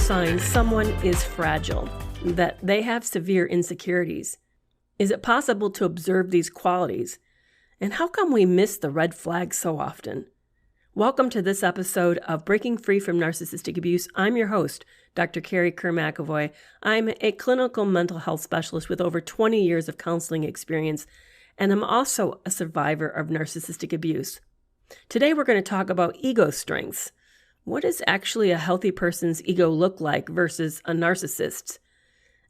signs someone is fragile, that they have severe insecurities? Is it possible to observe these qualities? And how come we miss the red flags so often? Welcome to this episode of Breaking Free from Narcissistic Abuse. I'm your host, Dr. Carrie Kerr-McAvoy. I'm a clinical mental health specialist with over 20 years of counseling experience, and I'm also a survivor of narcissistic abuse. Today we're going to talk about ego strengths. What does actually a healthy person's ego look like versus a narcissist's?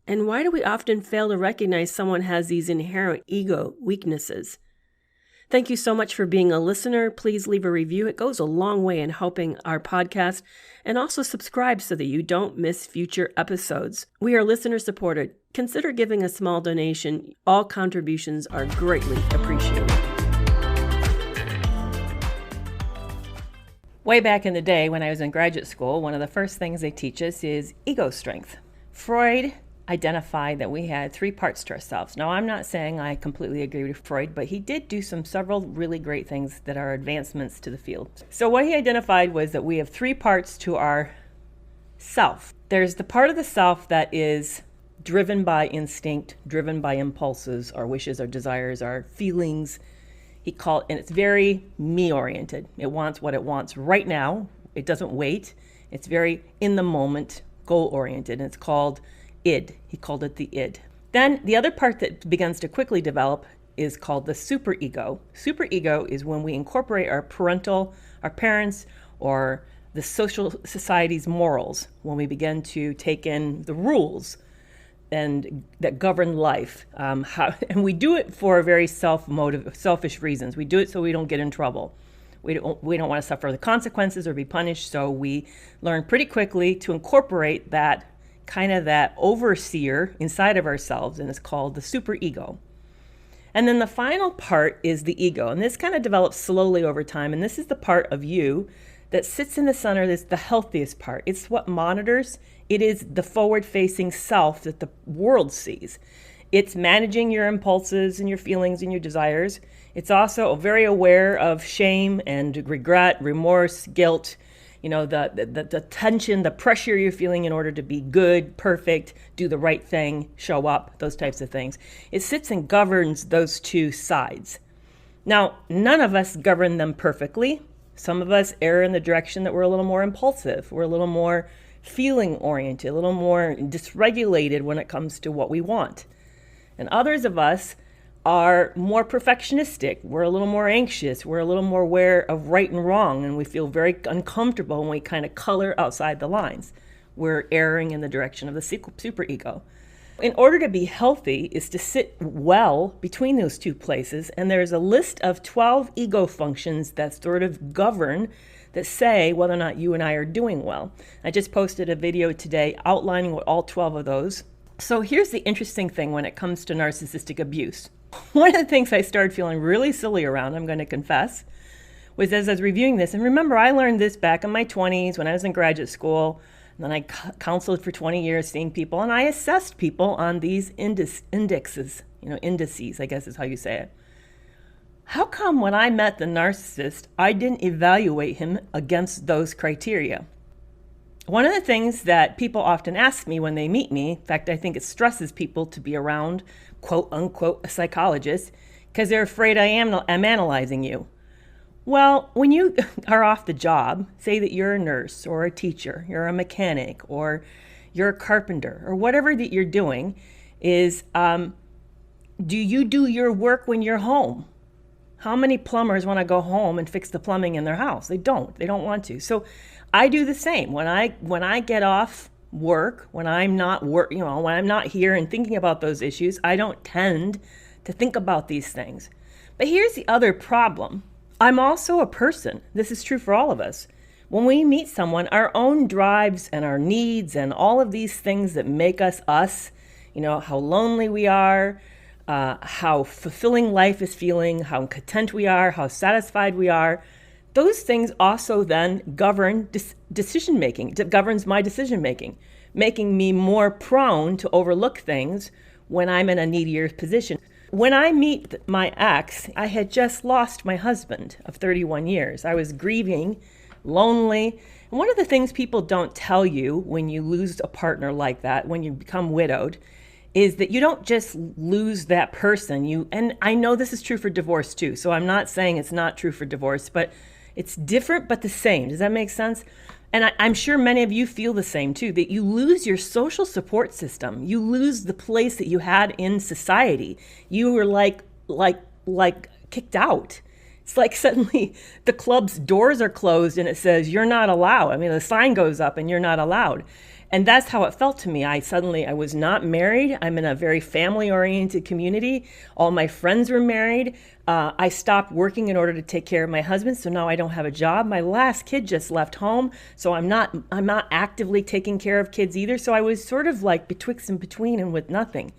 And why do we often fail to recognize someone has these inherent ego weaknesses? Thank you so much for being a listener. Please leave a review. It goes a long way in helping our podcast. And also subscribe so that you don't miss future episodes. We are listener supported. Consider giving a small donation. All contributions are greatly appreciated. Way back in the day when I was in graduate school, one of the first things they teach us is ego strength. Freud identified that we had three parts to ourselves. Now, I'm not saying I completely agree with Freud, but he did do several really great things that are advancements to the field. So what he identified was that we have three parts to our self. There's the part of the self that is driven by instinct, driven by impulses, our wishes, our desires, our feelings. And it's very me-oriented. It wants what it wants right now. It doesn't wait. It's very in the moment, goal-oriented, and it's called id. He called it the id. Then the other part that begins to quickly develop is called the superego. Superego is when we incorporate our parents, or the social society's morals, when we begin to take in the rules and that govern life. And we do it for very selfish reasons. We do it so we don't get in trouble. We don't want to suffer the consequences or be punished, so we learn pretty quickly to incorporate that overseer inside of ourselves, and it's called the superego. And then the final part is the ego, and this kind of develops slowly over time, and this is the part of you that sits in the center. That's the healthiest part. It's what monitors. It is the forward-facing self that the world sees. It's managing your impulses and your feelings and your desires. It's also very aware of shame and regret, remorse, guilt, the tension, the pressure you're feeling in order to be good, perfect, do the right thing, show up, those types of things. It sits and governs those two sides. Now, none of us govern them perfectly. Some of us err in the direction that we're a little more impulsive. We're a little more feeling-oriented, a little more dysregulated when it comes to what we want. And others of us are more perfectionistic. We're a little more anxious. We're a little more aware of right and wrong, and we feel very uncomfortable when we kind of color outside the lines. We're erring in the direction of the superego. In order to be healthy is to sit well between those two places, and there's a list of 12 ego functions that sort of govern, that say whether or not you and I are doing well. I just posted a video today outlining what all 12 of those. So here's the interesting thing when it comes to narcissistic abuse. One of the things I started feeling really silly around, I'm going to confess, was as I was reviewing this, and remember I learned this back in my 20s when I was in graduate school, and then I counseled for 20 years seeing people, and I assessed people on these indices, I guess is how you say it. How come when I met the narcissist, I didn't evaluate him against those criteria? One of the things that people often ask me when they meet me, in fact, I think it stresses people to be around, quote unquote, a psychologist, because they're afraid I'm analyzing you. Well, when you are off the job, say that you're a nurse or a teacher, you're a mechanic, or you're a carpenter, or whatever that you're doing, is do you do your work when you're home? How many plumbers want to go home and fix the plumbing in their house? They don't want to. So I do the same. When I get off work, when I'm not when I'm not here and thinking about those issues, I don't tend to think about these things. But here's the other problem. I'm also a person. This is true for all of us. When we meet someone, our own drives and our needs and all of these things that make us us, how lonely we are, how fulfilling life is feeling, how content we are, how satisfied we are, those things also then govern decision-making. It governs my decision-making, making me more prone to overlook things when I'm in a needier position. When I meet my ex, I had just lost my husband of 31 years. I was grieving lonely. And one of the things people don't tell you when you lose a partner like that, when you become widowed, is that you don't just lose that person. And I know this is true for divorce too, so I'm not saying it's not true for divorce, but it's different but the same. Does that make sense? And I'm sure many of you feel the same too, that you lose your social support system. You lose the place that you had in society. You were like kicked out. It's like suddenly the club's doors are closed and it says, you're not allowed. I mean, the sign goes up and you're not allowed. And that's how it felt to me. I was not married. I'm in a very family-oriented community. All my friends were married. I stopped working in order to take care of my husband, so now I don't have a job. My last kid just left home, so I'm not actively taking care of kids either. So I was sort of like betwixt and between and with nothing.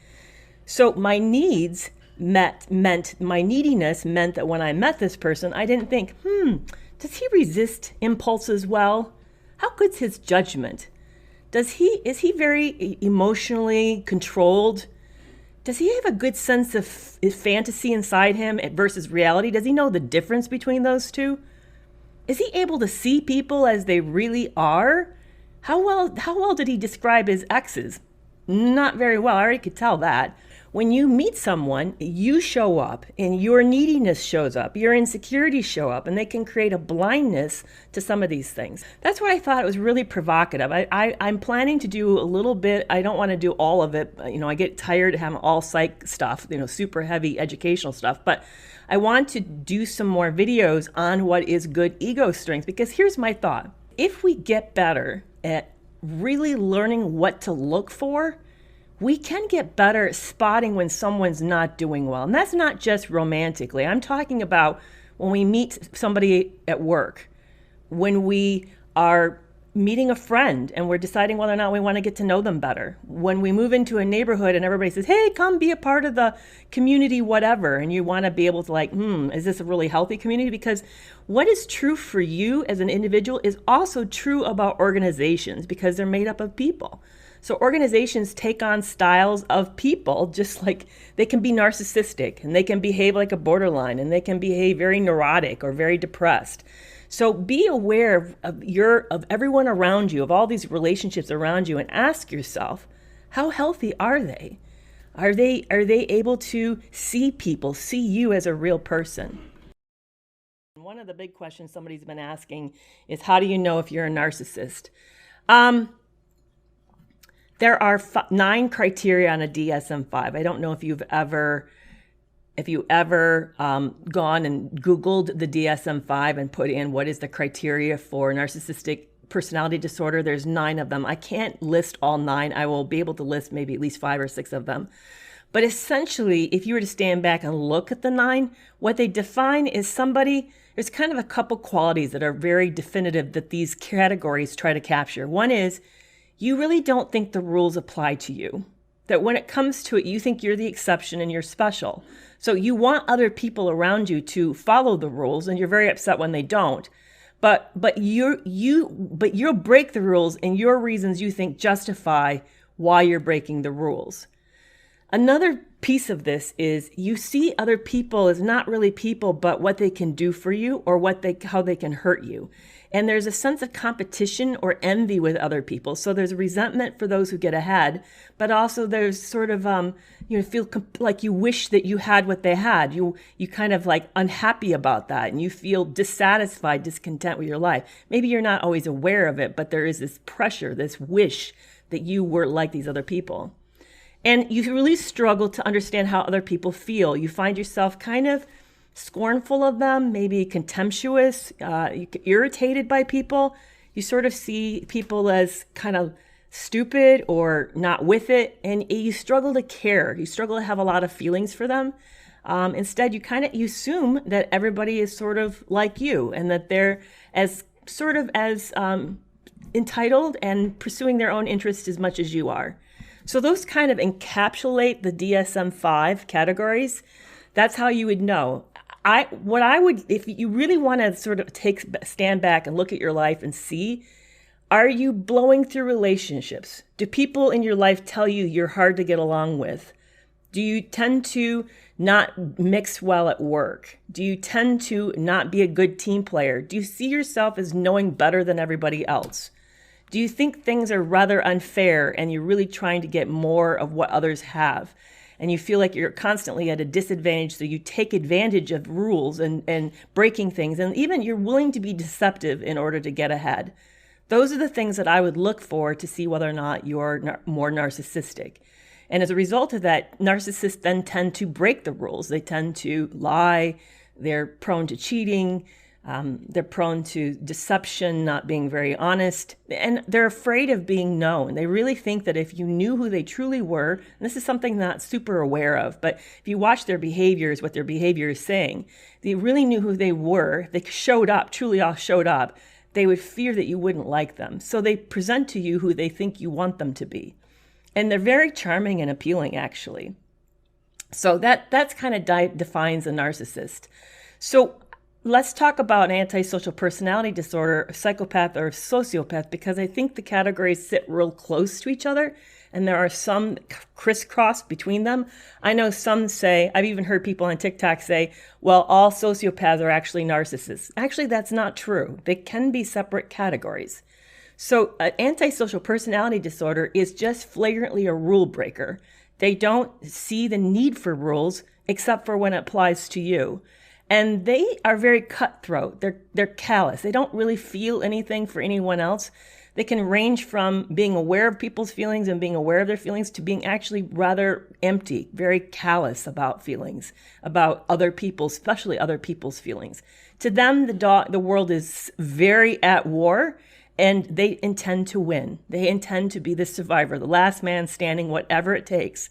So my needs my neediness meant that when I met this person, I didn't think, does he resist impulses well? How good's his judgment? Is he very emotionally controlled? Does he have a good sense of fantasy inside him versus reality? Does he know the difference between those two? Is he able to see people as they really are? How well did he describe his exes? Not very well. I already could tell that. When you meet someone, you show up and your neediness shows up, your insecurities show up, and they can create a blindness to some of these things. That's why I thought it was really provocative. I'm planning to do a little bit. I don't want to do all of it. I get tired of having all psych stuff, super heavy educational stuff. But I want to do some more videos on what is good ego strength, because here's my thought. If we get better at really learning what to look for, we can get better at spotting when someone's not doing well. And that's not just romantically. I'm talking about when we meet somebody at work, when we are meeting a friend and we're deciding whether or not we want to get to know them better, when we move into a neighborhood and everybody says, hey, come be a part of the community, whatever, and you want to be able to is this a really healthy community? Because what is true for you as an individual is also true about organizations, because they're made up of people. So organizations take on styles of people, just like they can be narcissistic and they can behave like a borderline and they can behave very neurotic or very depressed. So be aware of everyone around you, of all these relationships around you, and ask yourself, how healthy are they? Are they able to see people, see you as a real person? One of the big questions somebody's been asking is, how do you know if you're a narcissist? There are 9 criteria on a DSM-5. I don't know if you've ever gone and Googled the DSM-5 and put in what is the criteria for narcissistic personality disorder. There's 9 of them. I can't list all 9. I will be able to list maybe at least 5 or 6 of them. But essentially, if you were to stand back and look at the 9, what they define is somebody, there's kind of a couple qualities that are very definitive that these categories try to capture. One is, you really don't think the rules apply to you. That when it comes to it, you think you're the exception and you're special. So you want other people around you to follow the rules, and you're very upset when they don't. But you'll break the rules, and your reasons you think justify why you're breaking the rules. Another piece of this is you see other people as not really people, but what they can do for you or how they can hurt you. And there's a sense of competition or envy with other people. So there's resentment for those who get ahead, but also there's sort of, feel like you wish that you had what they had. You kind of like unhappy about that, and you feel dissatisfied, discontent with your life. Maybe you're not always aware of it, but there is this pressure, this wish that you were like these other people. And you really struggle to understand how other people feel. You find yourself kind of scornful of them, maybe contemptuous, irritated by people. You sort of see people as kind of stupid or not with it, and you struggle to care. You struggle to have a lot of feelings for them. Instead, you assume that everybody is sort of like you, and that they're as entitled and pursuing their own interests as much as you are. So those kind of encapsulate the DSM-5 categories. That's how you would know. If you really want to sort of stand back and look at your life and see, are you blowing through relationships? Do people in your life tell you you're hard to get along with? Do you tend to not mix well at work? Do you tend to not be a good team player? Do you see yourself as knowing better than everybody else? Do you think things are rather unfair and you're really trying to get more of what others have? And you feel like you're constantly at a disadvantage, so you take advantage of rules and breaking things, and even you're willing to be deceptive in order to get ahead. Those are the things that I would look for to see whether or not you're more narcissistic. And as a result of that, narcissists then tend to break the rules. They tend to lie. They're prone to cheating. They're prone to deception, not being very honest. And they're afraid of being known. They really think that if you knew who they truly were, and this is something not super aware of, but if you watch their behaviors, what their behavior is saying, they really knew who they were. They showed up, truly all showed up. They would fear that you wouldn't like them. So they present to you who they think you want them to be. And they're very charming and appealing, actually. So that's kind of defines a narcissist. So let's talk about antisocial personality disorder, a psychopath or a sociopath, because I think the categories sit real close to each other, and there are some crisscross between them. I know some say, I've even heard people on TikTok say, well, all sociopaths are actually narcissists. Actually, that's not true. They can be separate categories. So antisocial personality disorder is just flagrantly a rule breaker. They don't see the need for rules except for when it applies to you. And they are very cutthroat. They're callous. They don't really feel anything for anyone else. They can range from being aware of people's feelings and being aware of their feelings to being actually rather empty, very callous about feelings, about other people's, especially other people's feelings. To them, the world is very at war, and they intend to win. They intend to be the survivor, the last man standing, whatever it takes.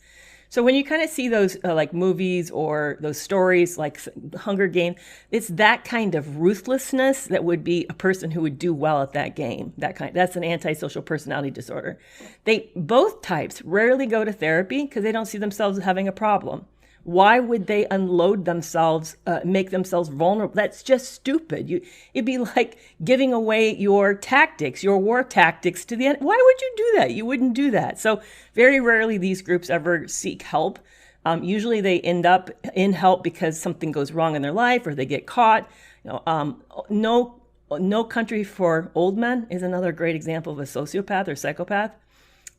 So when you kind of see those like movies or those stories like Hunger Games, it's that kind of ruthlessness that would be a person who would do well at that game. That's an antisocial personality disorder. Both types rarely go to therapy because they don't see themselves as having a problem. Why would they unload themselves, make themselves vulnerable? That's just stupid. It'd be like giving away your tactics, your war tactics to the end. Why would you do that? You wouldn't do that. So very rarely these groups ever seek help. Usually they end up in help because something goes wrong in their life or they get caught. No Country for Old Men is another great example of a sociopath or psychopath.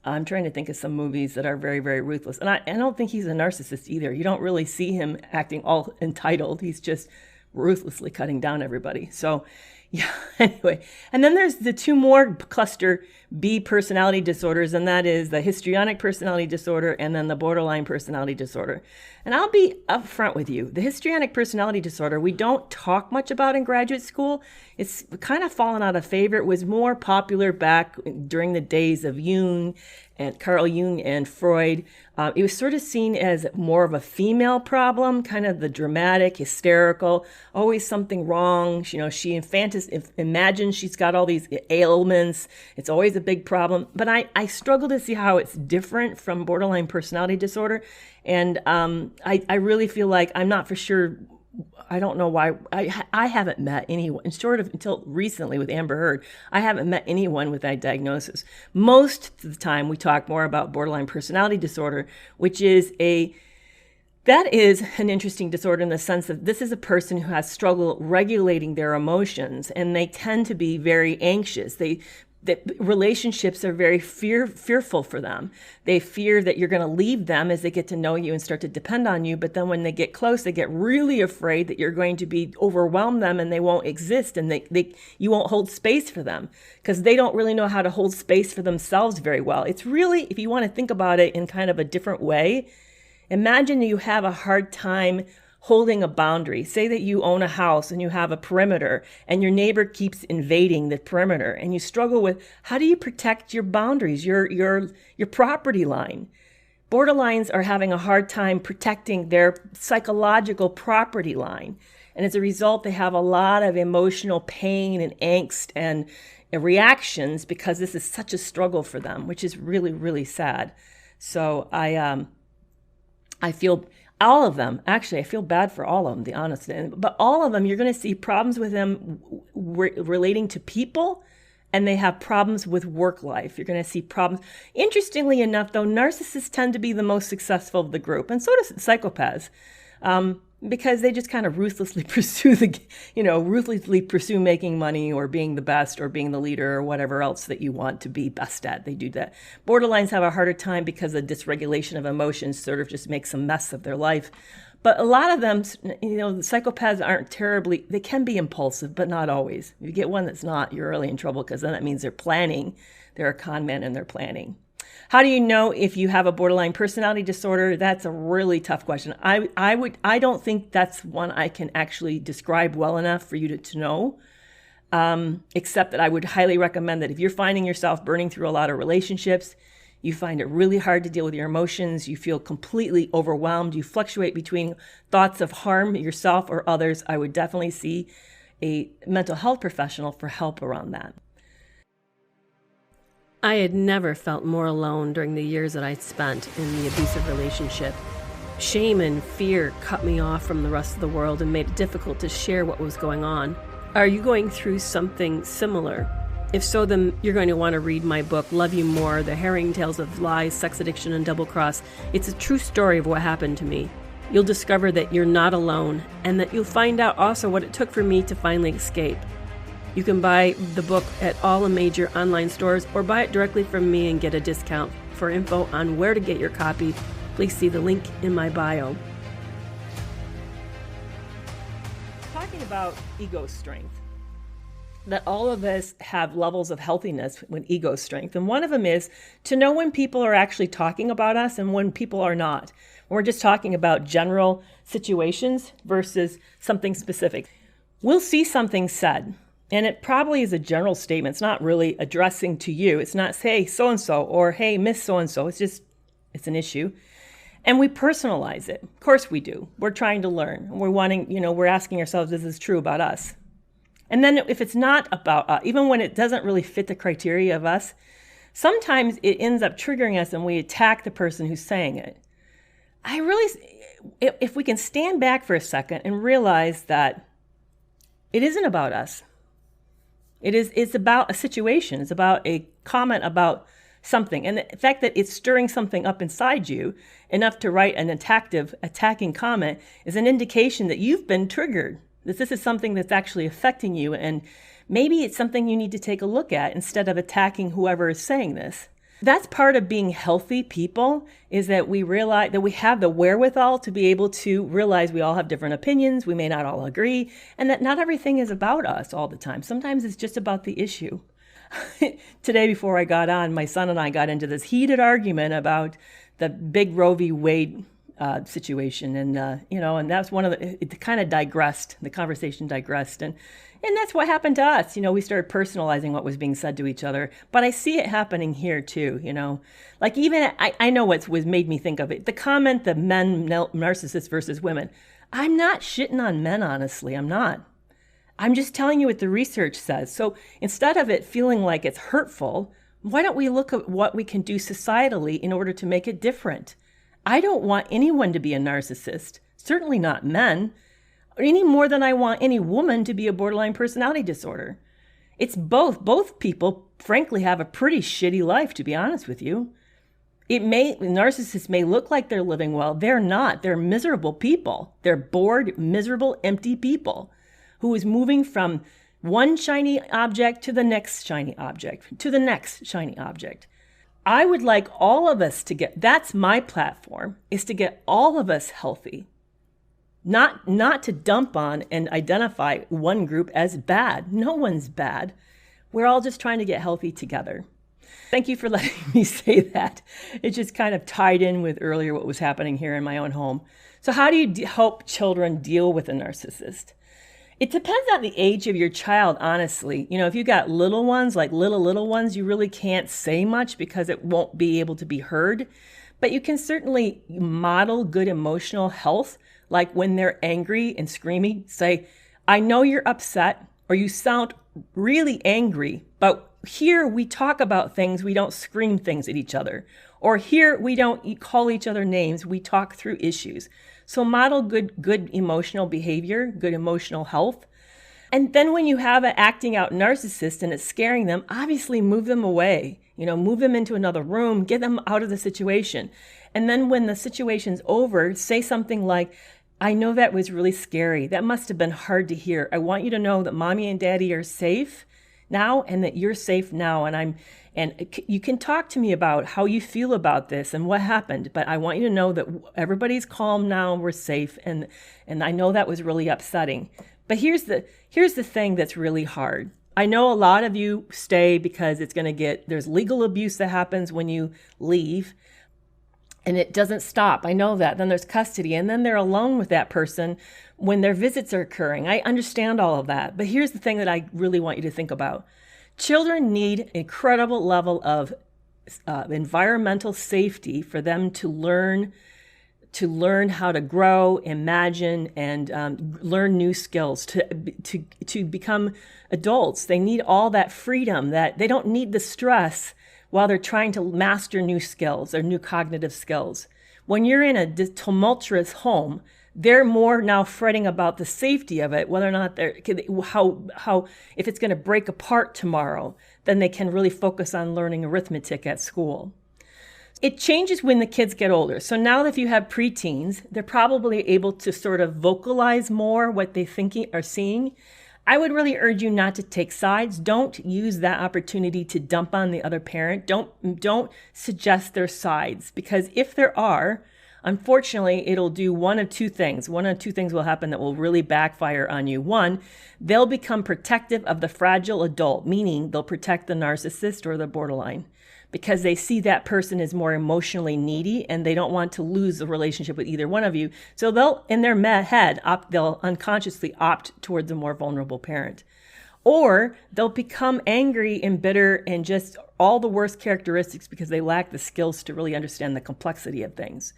I'm trying to think of some movies that are very, very ruthless. And I don't think he's a narcissist either. You don't really see him acting all entitled. He's just ruthlessly cutting down everybody. So, yeah, anyway. And then there's the two more cluster B personality disorders, and that is the histrionic personality disorder and then the borderline personality disorder. And I'll be upfront with you. The histrionic personality disorder, we don't talk much about in graduate school. It's kind of fallen out of favor. It was more popular back during the days of Carl Jung and Freud. It was sort of seen as more of a female problem, kind of the dramatic, hysterical, always something wrong. She imagines she's got all these ailments. It's always a big problem. But I struggle to see how it's different from borderline personality disorder. And I really feel like I'm not for sure. I don't know why. I haven't met anyone, short of until recently with Amber Heard, I haven't met anyone with that diagnosis. Most of the time we talk more about borderline personality disorder, which is that is an interesting disorder in the sense that this is a person who has struggle regulating their emotions, and they tend to be very anxious. That relationships are very fearful for them. They fear that you're going to leave them as they get to know you and start to depend on you. But then when they get close, they get really afraid that you're going to overwhelm them and they won't exist, and you won't hold space for them because they don't really know how to hold space for themselves very well. It's really, if you want to think about it in kind of a different way, imagine you have a hard time holding a boundary. Say that you own a house and you have a perimeter and your neighbor keeps invading the perimeter, and you struggle with how do you protect your boundaries, your property line. Borderlines are having a hard time protecting their psychological property line. And as a result, they have a lot of emotional pain and angst and reactions because this is such a struggle for them, which is really, really sad. So I feel all of them, actually, I feel bad for all of them, to be honest. But all of them, you're going to see problems with them relating to people and they have problems with work life. You're going to see problems. Interestingly enough, though, narcissists tend to be the most successful of the group, and so does psychopaths, because they just kind of ruthlessly pursue making money or being the best or being the leader or whatever else that you want to be best at. They do that. Borderlines have a harder time because the dysregulation of emotions sort of just makes a mess of their life. But a lot of them, the psychopaths aren't terribly, they can be impulsive, but not always. If you get one that's not, you're really in trouble, because then that means they're planning. They're a con man and they're planning. How do you know if you have a borderline personality disorder? That's a really tough question. I don't think that's one I can actually describe well enough for you to know, except that I would highly recommend that if you're finding yourself burning through a lot of relationships, you find it really hard to deal with your emotions, you feel completely overwhelmed, you fluctuate between thoughts of harm yourself or others, I would definitely see a mental health professional for help around that. I had never felt more alone during the years that I'd spent in the abusive relationship. Shame and fear cut me off from the rest of the world and made it difficult to share what was going on. Are you going through something similar? If so, then you're going to want to read my book, Love You More, The Harrowing Tales of Lies, Sex Addiction, and Double Cross. It's a true story of what happened to me. You'll discover that you're not alone, and that you'll find out also what it took for me to finally escape. You can buy the book at all the major online stores, or buy it directly from me and get a discount. For info on where to get your copy, please see the link in my bio. Talking about ego strength, that all of us have levels of healthiness when ego strength. And one of them is to know when people are actually talking about us and when people are not. When we're just talking about general situations versus something specific. We'll see something said, and it probably is a general statement. It's not really addressing to you. It's not, hey, so-and-so, or hey, Miss So-and-so. It's an issue. And we personalize it. Of course we do. We're trying to learn. We're asking ourselves, is this true about us? And then if it's not about us, even when it doesn't really fit the criteria of us, sometimes it ends up triggering us and we attack the person who's saying it. If we can stand back for a second and realize that it isn't about us. It's about a situation. It's about a comment about something. And the fact that it's stirring something up inside you enough to write an attacking comment is an indication that you've been triggered. That this is something that's actually affecting you, and maybe it's something you need to take a look at instead of attacking whoever is saying this. That's part of being healthy people, is that we realize that we have the wherewithal to be able to realize we all have different opinions, we may not all agree, and that not everything is about us all the time. Sometimes it's just about the issue. Today, before I got on, my son and I got into this heated argument about the big Roe v. Wade situation. And that's one of it kind of digressed. The conversation digressed. And that's what happened to us. We started personalizing what was being said to each other. But I see it happening here too, Like even, I know what was made me think of it. The comment, the men narcissists versus women. I'm not shitting on men, honestly. I'm not. I'm just telling you what the research says. So instead of it feeling like it's hurtful, why don't we look at what we can do societally in order to make it different? I don't want anyone to be a narcissist, certainly not men, any more than I want any woman to be a borderline personality disorder. It's both. Both people, frankly, have a pretty shitty life, to be honest with you. Narcissists may look like they're living well. They're not. They're miserable people. They're bored, miserable, empty people who is moving from one shiny object to the next shiny object, to the next shiny object. I would like all of us that's my platform, is to get all of us healthy. Not to dump on and identify one group as bad. No one's bad. We're all just trying to get healthy together. Thank you for letting me say that. It just kind of tied in with earlier what was happening here in my own home. So how do you help children deal with a narcissist? It depends on the age of your child, honestly. If you got little ones, like little ones, you really can't say much because it won't be able to be heard. But you can certainly model good emotional health, like when they're angry and screaming, say, I know you're upset, or you sound really angry, but here we talk about things, we don't scream things at each other. Or here we don't call each other names, we talk through issues. So model good emotional behavior, good emotional health. And then when you have an acting out narcissist and it's scaring them, obviously move them away. Move them into another room, get them out of the situation. And then when the situation's over, say something like, I know that was really scary. That must have been hard to hear. I want you to know that mommy and daddy are safe now and that you're safe now. And you can talk to me about how you feel about this and what happened, but I want you to know that everybody's calm now, we're safe. And I know that was really upsetting. But here's the thing that's really hard. I know a lot of you stay because there's legal abuse that happens when you leave and it doesn't stop. I know that. Then there's custody and then they're alone with that person when their visits are occurring. I understand all of that. But here's the thing that I really want you to think about. Children need an incredible level of environmental safety for them to learn how to grow, imagine, and learn new skills, to become adults. They need all that freedom, that they don't need the stress while they're trying to master new skills or new cognitive skills. When you're in a tumultuous home, they're more now fretting about the safety of it, whether or not if it's going to break apart tomorrow, then they can really focus on learning arithmetic at school. It changes when the kids get older. So now if you have preteens, they're probably able to sort of vocalize more what they are seeing. I would really urge you not to take sides. Don't use that opportunity to dump on the other parent. Don't suggest their sides, because if there are, unfortunately, it'll do one of two things. One of two things will happen that will really backfire on you. One, they'll become protective of the fragile adult, meaning they'll protect the narcissist or the borderline, because they see that person is more emotionally needy and they don't want to lose the relationship with either one of you. So they'll, in their head, they'll unconsciously opt towards a more vulnerable parent. Or they'll become angry and bitter and just all the worst characteristics because they lack the skills to really understand the complexity of things.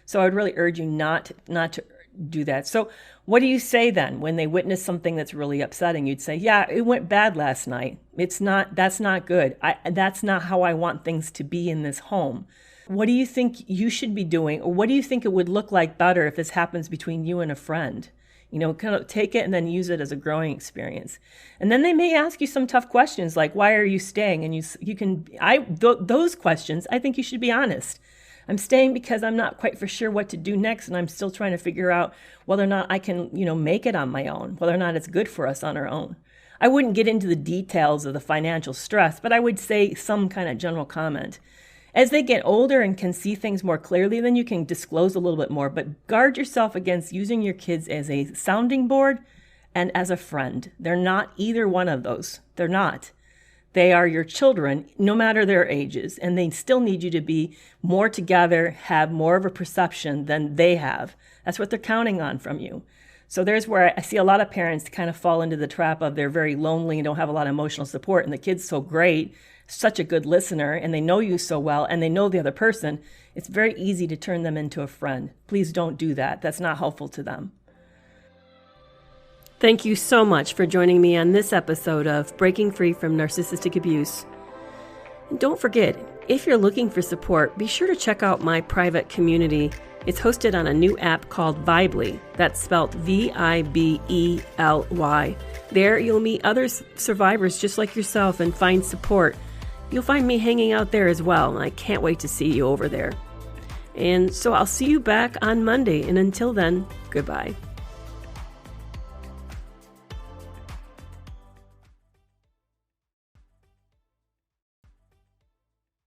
So I would really urge you not to do that. So what do you say then when they witness something that's really upsetting? You'd say, yeah, it went bad last night. That's not good. That's not how I want things to be in this home. What do you think you should be doing? Or what do you think it would look like better if this happens between you and a friend? Kind of take it and then use it as a growing experience. And then they may ask you some tough questions like, why are you staying? And those questions, I think you should be honest. I'm staying because I'm not quite for sure what to do next, and I'm still trying to figure out whether or not I can, make it on my own, whether or not it's good for us on our own. I wouldn't get into the details of the financial stress, but I would say some kind of general comment. As they get older and can see things more clearly, then you can disclose a little bit more, but guard yourself against using your kids as a sounding board and as a friend. They're not either one of those. They're not. They are your children, no matter their ages, and they still need you to be more together, have more of a perception than they have. That's what they're counting on from you. So there's where I see a lot of parents kind of fall into the trap of they're very lonely and don't have a lot of emotional support, and the kid's so great, such a good listener, and they know you so well, and they know the other person. It's very easy to turn them into a friend. Please don't do that. That's not helpful to them. Thank you so much for joining me on this episode of Breaking Free from Narcissistic Abuse. And don't forget, if you're looking for support, be sure to check out my private community. It's hosted on a new app called Vibely. That's spelled Vibely. There you'll meet other survivors just like yourself and find support. You'll find me hanging out there as well, and I can't wait to see you over there. And so I'll see you back on Monday, and until then, goodbye.